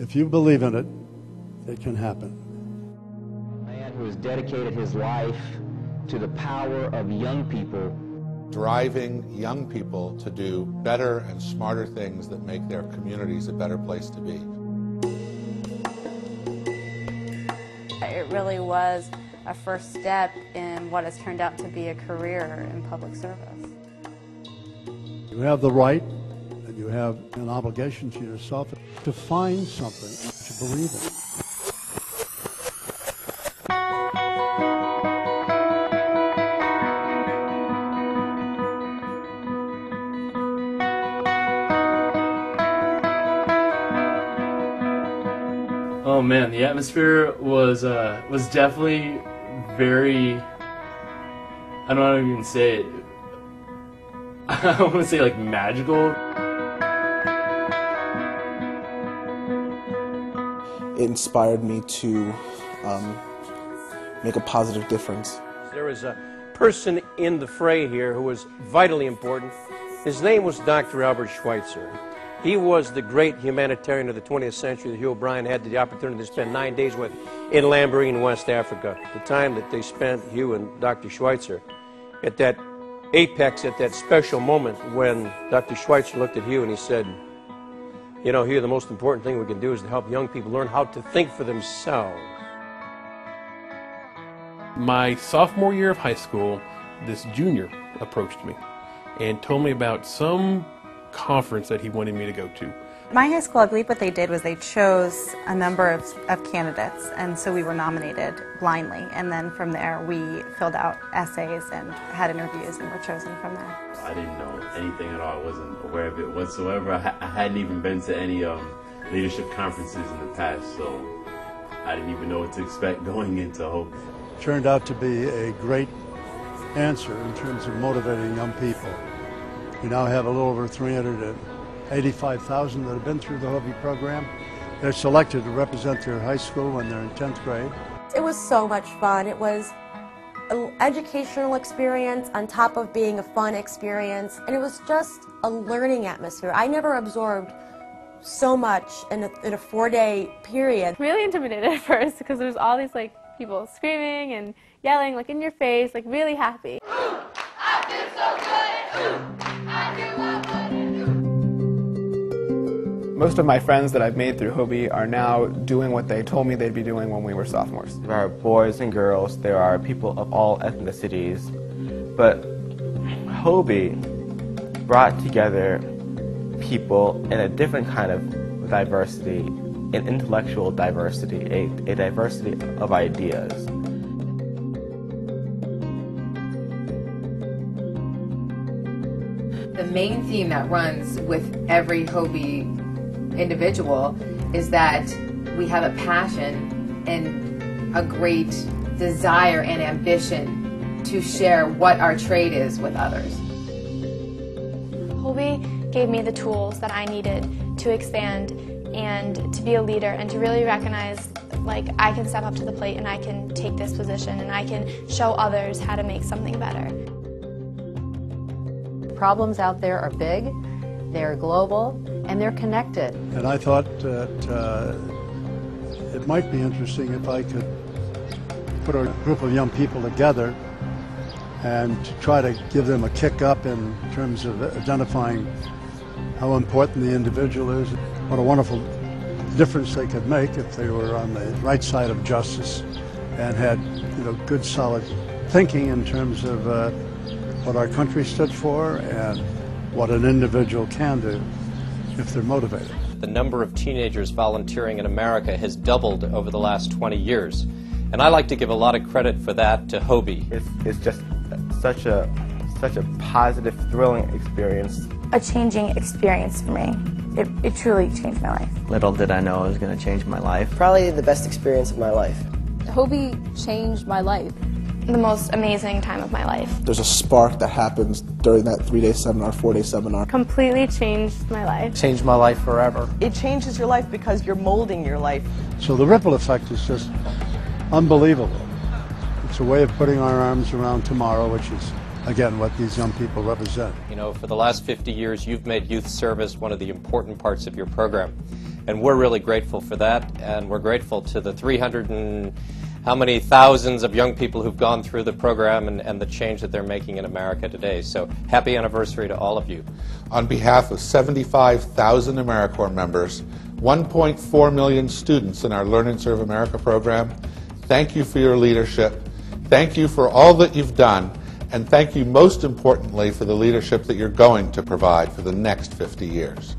If you believe in it, it can happen. A man who has dedicated his life to the power of young people. Driving young people to do better and smarter things that make their communities a better place to be. It really was a first step in what has turned out to be a career in public service. You have the right and you have an obligation to yourself to find something to believe in. Oh man, the atmosphere was definitely very, I don't know how to even say it. I want to say like magical. It inspired me to make a positive difference. There was a person in the fray here who was vitally important. His name was Dr. Albert Schweitzer. He was the great humanitarian of the 20th century that Hugh O'Brien had the opportunity to spend 9 days with in Lamborghini, West Africa. The time that they spent, Hugh and Dr. Schweitzer, at that apex, at that special moment when Dr. Schweitzer looked at Hugh and he said, you know, Hugh, the most important thing we can do is to help young people learn how to think for themselves. My sophomore year of high school, this junior approached me and told me about some conference that he wanted me to go to. My high school, I believe what they did was they chose a number of candidates, and so we were nominated blindly, and then from there we filled out essays and had interviews and were chosen from there. I didn't know anything at all. I wasn't aware of it whatsoever. I hadn't even been to any leadership conferences in the past, so I didn't even know what to expect going into HOBY. Turned out to be a great answer in terms of motivating young people. We now have a little over 385,000 that have been through the HOBY program. They're selected to represent their high school when they're in 10th grade. It was so much fun. It was an educational experience on top of being a fun experience, and it was just a learning atmosphere. I never absorbed so much in a 4-day period. Really intimidated at first because there was all these people screaming and yelling in your face, really happy. I feel so good. Most of my friends that I've made through HOBY are now doing what they told me they'd be doing when we were sophomores. There are boys and girls, there are people of all ethnicities, but HOBY brought together people in a different kind of diversity, an intellectual diversity, a diversity of ideas. The main theme that runs with every HOBY individual is that we have a passion and a great desire and ambition to share what our trade is with others. HOBY gave me the tools that I needed to expand and to be a leader and to really recognize I can step up to the plate and I can take this position and I can show others how to make something better. Problems out there are big, they're global, and they're connected. And I thought that it might be interesting if I could put a group of young people together and to try to give them a kick up in terms of identifying how important the individual is, what a wonderful difference they could make if they were on the right side of justice and had good solid thinking in terms of what our country stood for and what an individual can do if they're motivated. The number of teenagers volunteering in America has doubled over the last 20 years. And I like to give a lot of credit for that to HOBY. It's just such a positive, thrilling experience. A changing experience for me. It truly changed my life. Little did I know it was going to change my life. Probably the best experience of my life. HOBY changed my life. The most amazing time of my life. There's a spark that happens during that 3-day seminar, 4-day seminar. Completely changed my life. Changed my life forever. It changes your life because you're molding your life. So the ripple effect is just unbelievable. It's a way of putting our arms around tomorrow, which is, again, what these young people represent. For the last 50 years, you've made youth service one of the important parts of your program. And we're really grateful for that, and we're grateful to the 300 and how many thousands of young people who've gone through the program and the change that they're making in America today. So happy anniversary to all of you. On behalf of 75,000 AmeriCorps members, 1.4 million students in our Learn and Serve America program, thank you for your leadership. Thank you for all that you've done, and thank you most importantly for the leadership that you're going to provide for the next 50 years.